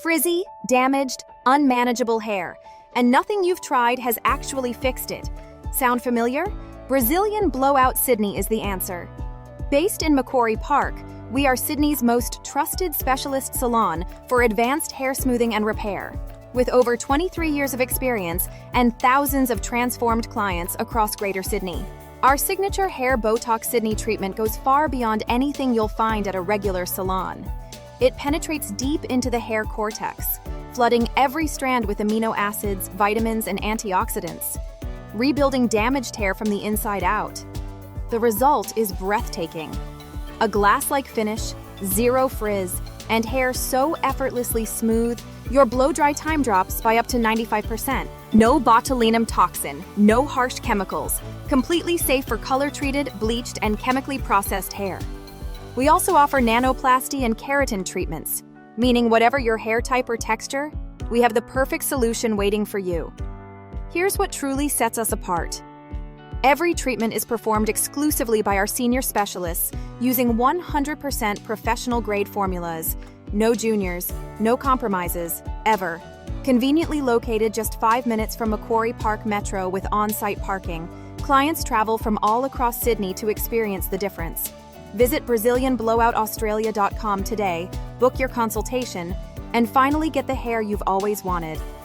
Frizzy, damaged, unmanageable hair, and nothing you've tried has actually fixed it. Sound familiar? Brazilian Blowout Sydney is the answer. Based in Macquarie Park, we are Sydney's most trusted specialist salon for advanced hair smoothing and repair. With over 23 years of experience and thousands of transformed clients across Greater Sydney. Our signature Hair Botox Sydney treatment goes far beyond anything you'll find at a regular salon. It penetrates deep into the hair cortex, flooding every strand with amino acids, vitamins, and antioxidants, rebuilding damaged hair from the inside out. The result is breathtaking. A glass-like finish, zero frizz, and hair so effortlessly smooth, your blow-dry time drops by up to 95%. No botulinum toxin, no harsh chemicals, completely safe for color-treated, bleached, and chemically processed hair. We also offer Nanoplasty and Keratin treatments, meaning whatever your hair type or texture, we have the perfect solution waiting for you. Here's what truly sets us apart. Every treatment is performed exclusively by our senior specialists using 100% professional-grade formulas. No juniors, no compromises, ever. Conveniently located just 5 minutes from Macquarie Park Metro with on-site parking, clients travel from all across Sydney to experience the difference. Visit BrazilianBlowoutAustralia.com today, book your consultation, and finally get the hair you've always wanted.